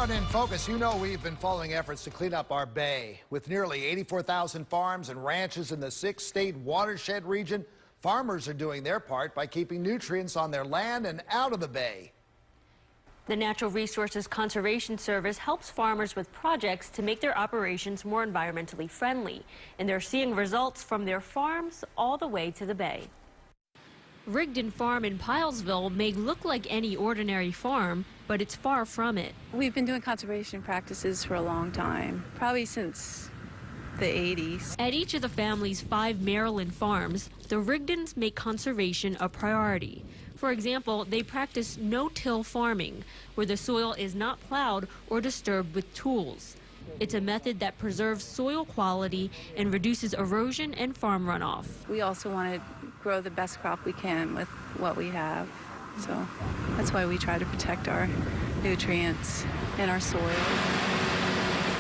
on In Focus, you know we've been following efforts to clean up our bay. With nearly 84,000 farms and ranches in the 6-state watershed region, farmers are doing their part by keeping nutrients on their land and out of the bay. The Natural Resources Conservation Service helps farmers with projects to make their operations more environmentally friendly, and they're seeing results from their farms all the way to the bay. Rigdon Farm in Pilesville may look like any ordinary farm, but it's far from it. We've been doing conservation practices for a long time, probably since the 80s. At each of the family's 5 Maryland farms, the Rigdons make conservation a priority. For example, they practice no-till farming, where the soil is not plowed or disturbed with tools. It's a method that preserves soil quality and reduces erosion and farm runoff. We also want to grow the best crop we can with what we have. So that's why we try to protect our nutrients and our soil.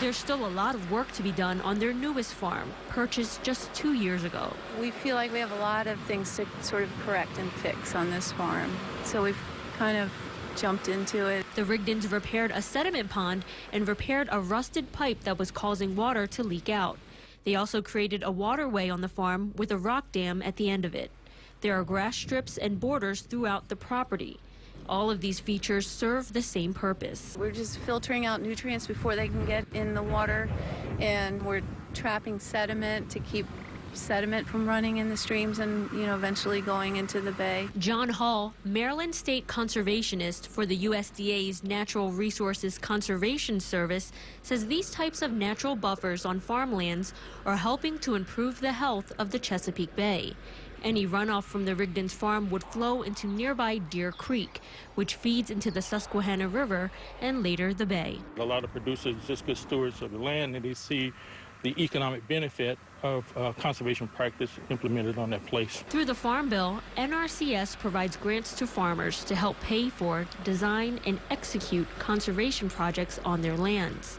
There's still a lot of work to be done on their newest farm, purchased just 2 years ago. We feel like we have a lot of things to sort of correct and fix on this farm. So we've kind of jumped into it. The Rigdons repaired a sediment pond and repaired a rusted pipe that was causing water to leak out. They also created a waterway on the farm with a rock dam at the end of it. There are grass strips and borders throughout the property. All of these features serve the same purpose. We're just filtering out nutrients before they can get in the water, and we're trapping sediment to keep sediment from running in the streams and, eventually going into the bay. John Hall, Maryland State Conservationist for the USDA's Natural Resources Conservation Service, says these types of natural buffers on farmlands are helping to improve the health of the Chesapeake Bay. Any runoff from the Rigdon's farm would flow into nearby Deer Creek, which feeds into the Susquehanna River and later the bay. A lot of producers are just good stewards of the land, and they see the economic benefit of conservation practice implemented on that place. Through the Farm Bill, NRCS provides grants to farmers to help pay for, design, and execute conservation projects on their lands.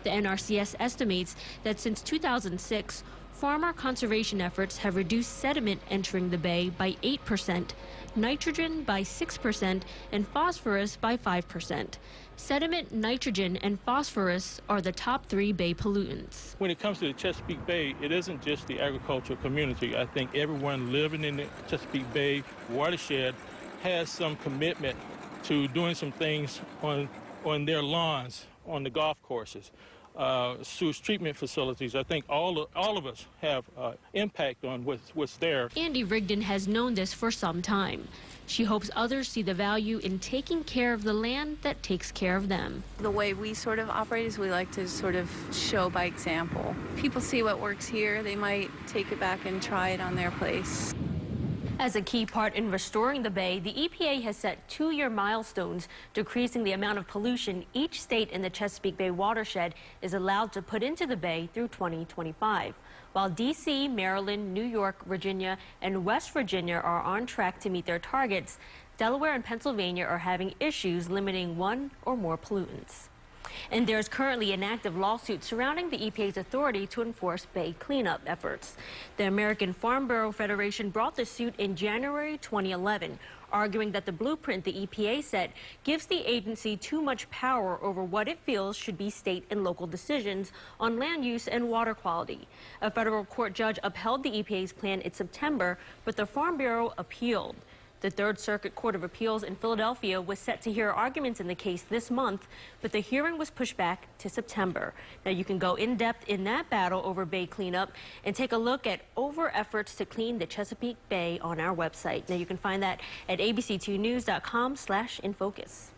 The NRCS estimates that since 2006, farmer conservation efforts have reduced sediment entering the bay by 8%, nitrogen by 6%, and phosphorus by 5%. Sediment, nitrogen, and phosphorus are the top 3 bay pollutants. When it comes to the Chesapeake Bay, it isn't just the agricultural community. I think everyone living in the Chesapeake Bay watershed has some commitment to doing some things on their lawns, on the golf courses, sewage treatment facilities. I think all of us have impact on what's there. Andy Rigdon has known this for some time. She hopes others see the value in taking care of the land that takes care of them. The way we sort of operate is we like to sort of show by example. People see what works here, they might take it back and try it on their place. As a key part in restoring the bay, the EPA has set 2-year milestones decreasing the amount of pollution each state in the Chesapeake Bay watershed is allowed to put into the bay through 2025. While D.C., Maryland, New York, Virginia, and West Virginia are on track to meet their targets, Delaware and Pennsylvania are having issues limiting one or more pollutants. And there's currently an active lawsuit surrounding the EPA's authority to enforce bay cleanup efforts. The American Farm Bureau Federation brought the suit in January 2011, arguing that the blueprint the EPA set gives the agency too much power over what it feels should be state and local decisions on land use and water quality. A federal court judge upheld the EPA's plan in September, but the Farm Bureau appealed. The Third Circuit Court of Appeals in Philadelphia was set to hear arguments in the case this month, but the hearing was pushed back to September. Now, you can go in depth in that battle over bay cleanup and take a look at efforts to clean the Chesapeake Bay on our website. Now, you can find that at abc2news.com/infocus.